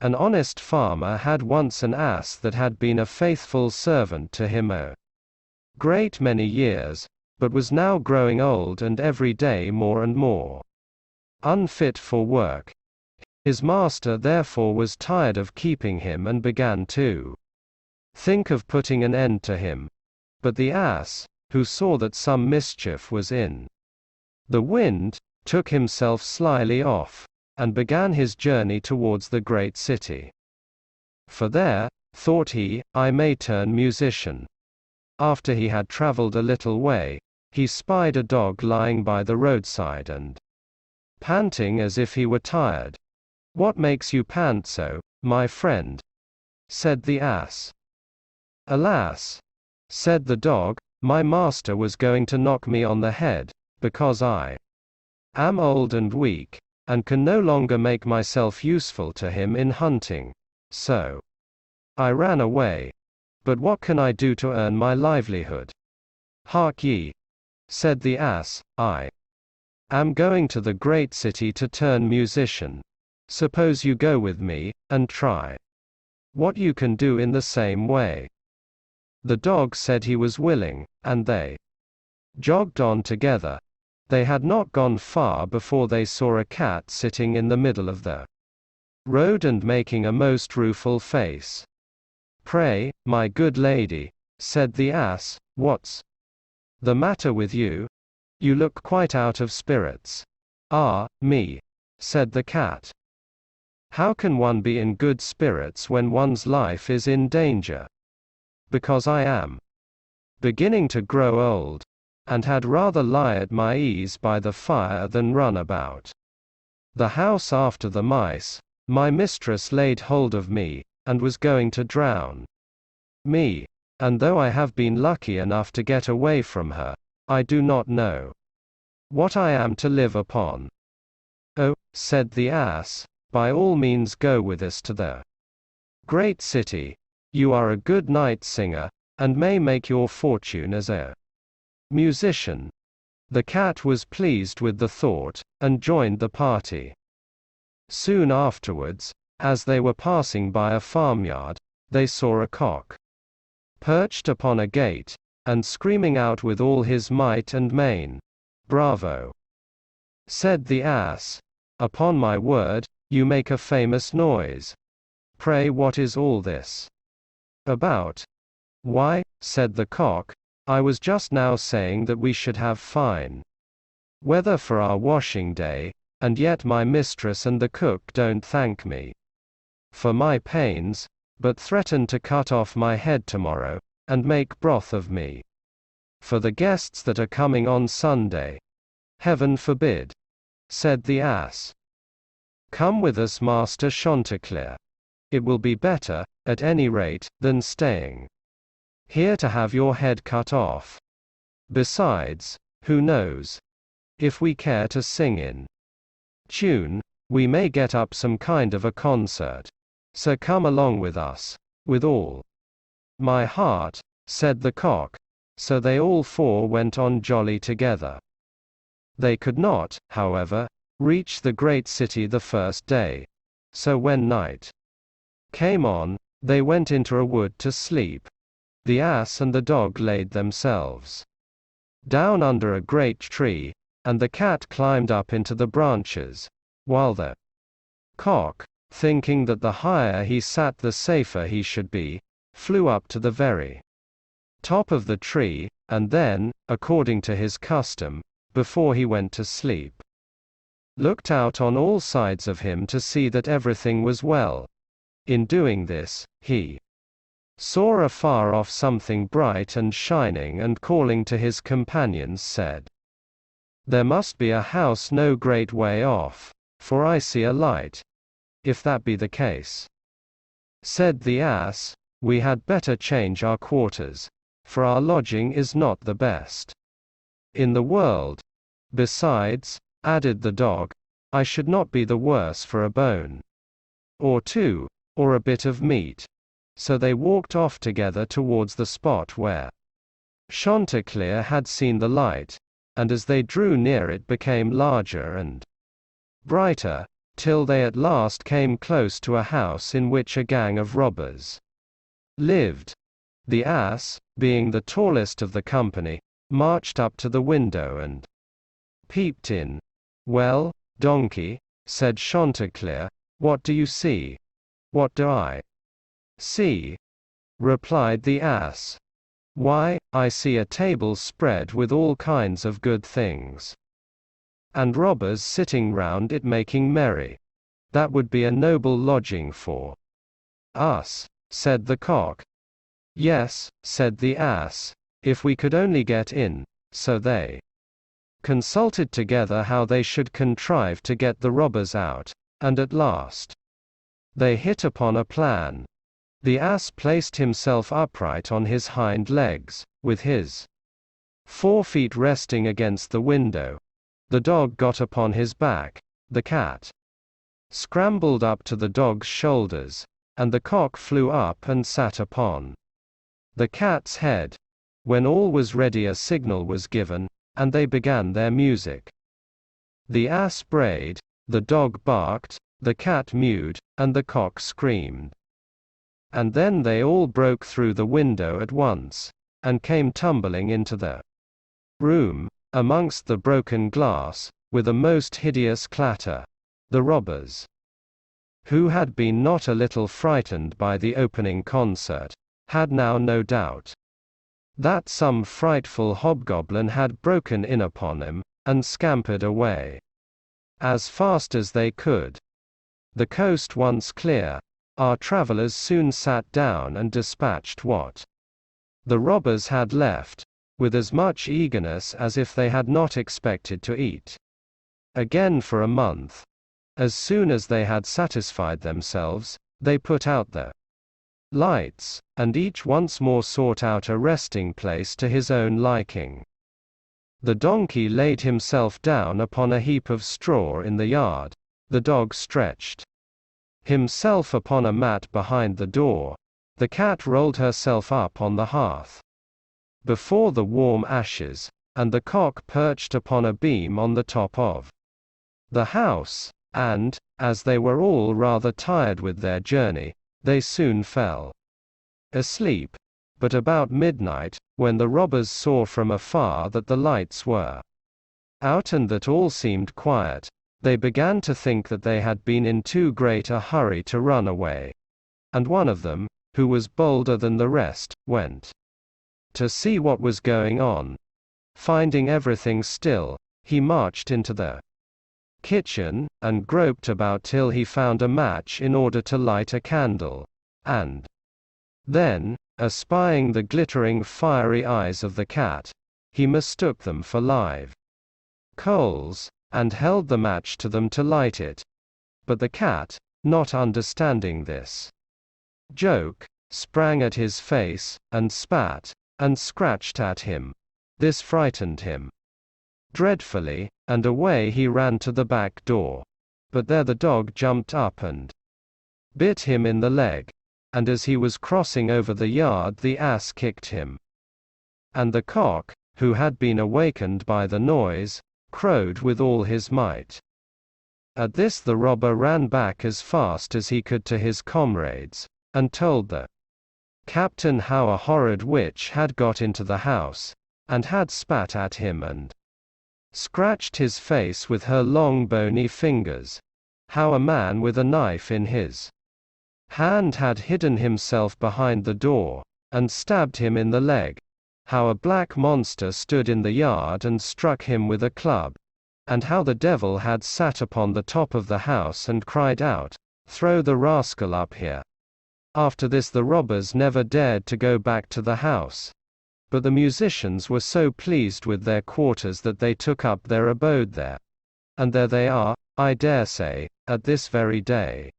An honest farmer had once an ass that had been a faithful servant to him a great many years, but was now growing old and every day more and more unfit for work. His master therefore was tired of keeping him and began to think of putting an end to him. But the ass, who saw that some mischief was in the wind, took himself slyly off, and began his journey towards the great city. For there, thought he, I may turn musician. After he had travelled a little way, he spied a dog lying by the roadside and panting as if he were tired. What makes you pant so, my friend? Said the ass. Alas, said the dog, my master was going to knock me on the head, because I am old and weak, and can no longer make myself useful to him in hunting. So I ran away. But what can I do to earn my livelihood? Hark ye, said the ass, I am going to the great city to turn musician. Suppose you go with me, and try what you can do in the same way. The dog said he was willing, and they jogged on together. They had not gone far before they saw a cat sitting in the middle of the road and making a most rueful face. Pray, my good lady, said the ass, what's the matter with you? You look quite out of spirits. Ah, me, said the cat. How can one be in good spirits when one's life is in danger? Because I am beginning to grow old, and had rather lie at my ease by the fire than run about the house after the mice. My mistress laid hold of me, and was going to drown me, and though I have been lucky enough to get away from her, I do not know what I am to live upon. Oh, said the ass, by all means go with us to the great city. You are a good night singer, and may make your fortune as a musician. The cat was pleased with the thought, and joined the party. Soon afterwards, as they were passing by a farmyard, they saw a cock perched upon a gate, and screaming out with all his might and main. Bravo! Said the ass. Upon my word, you make a famous noise. Pray what is all this about? Why, said the cock, I was just now saying that we should have fine weather for our washing day, and yet my mistress and the cook don't thank me for my pains, but threaten to cut off my head tomorrow, and make broth of me for the guests that are coming on Sunday. Heaven forbid, said the ass. Come with us, Master Chanticleer. It will be better, at any rate, than staying here to have your head cut off. Besides, who knows? If we care to sing in tune, we may get up some kind of a concert. So come along with us, with all my heart, said the cock. So they all four went on jolly together. They could not, however, reach the great city the first day. So when night came on, they went into a wood to sleep. The ass and the dog laid themselves down under a great tree, and the cat climbed up into the branches, while the cock, thinking that the higher he sat the safer he should be, flew up to the very top of the tree, and then, according to his custom, before he went to sleep, looked out on all sides of him to see that everything was well. In doing this, he saw afar off something bright and shining, and calling to his companions said, There must be a house no great way off, for I see a light. If that be the case, said the ass, we had better change our quarters, for our lodging is not the best in the world. Besides, added the dog, I should not be the worse for a bone or two, or a bit of meat. So they walked off together towards the spot where Chanticleer had seen the light, and as they drew near it became larger and brighter, till they at last came close to a house in which a gang of robbers lived. The ass, being the tallest of the company, marched up to the window and peeped in. "Well, donkey," said Chanticleer, "what do you see?" "What do I see?" replied the ass. "Why, I see a table spread with all kinds of good things, and robbers sitting round it making merry. That would be a noble lodging for us," said the cock. "Yes," said the ass, "if we could only get in." So they consulted together how they should contrive to get the robbers out, and at last they hit upon a plan. The ass placed himself upright on his hind legs, with his forefeet resting against the window. The dog got upon his back, the cat scrambled up to the dog's shoulders, and the cock flew up and sat upon the cat's head. When all was ready, a signal was given, and they began their music. The ass brayed, the dog barked, the cat mewed, and the cock screamed. And then they all broke through the window at once, and came tumbling into the room, amongst the broken glass, with a most hideous clatter. The robbers, who had been not a little frightened by the opening concert, had now no doubt that some frightful hobgoblin had broken in upon them, and scampered away as fast as they could. The coast once clear, our travelers soon sat down and dispatched what the robbers had left, with as much eagerness as if they had not expected to eat again for a month. As soon as they had satisfied themselves, they put out the lights, and each once more sought out a resting place to his own liking. The donkey laid himself down upon a heap of straw in the yard, the dog stretched himself upon a mat behind the door, the cat rolled herself up on the hearth before the warm ashes, and the cock perched upon a beam on the top of the house, and, as they were all rather tired with their journey, they soon fell asleep. But about midnight, when the robbers saw from afar that the lights were out and that all seemed quiet, they began to think that they had been in too great a hurry to run away. And one of them, who was bolder than the rest, went to see what was going on. Finding everything still, he marched into the kitchen, and groped about till he found a match in order to light a candle, and then, espying the glittering fiery eyes of the cat, he mistook them for live coals, and held the match to them to light it. But the cat, not understanding this joke, sprang at his face, and spat, and scratched at him. This frightened him dreadfully, and away he ran to the back door. But there the dog jumped up and bit him in the leg, and as he was crossing over the yard the ass kicked him. And the cock, who had been awakened by the noise, crowed with all his might. At this the robber ran back as fast as he could to his comrades, and told the captain how a horrid witch had got into the house, and had spat at him and scratched his face with her long bony fingers, how a man with a knife in his hand had hidden himself behind the door, and stabbed him in the leg, how a black monster stood in the yard and struck him with a club, and how the devil had sat upon the top of the house and cried out, "Throw the rascal up here." After this the robbers never dared to go back to the house. But the musicians were so pleased with their quarters that they took up their abode there. And there they are, I dare say, at this very day.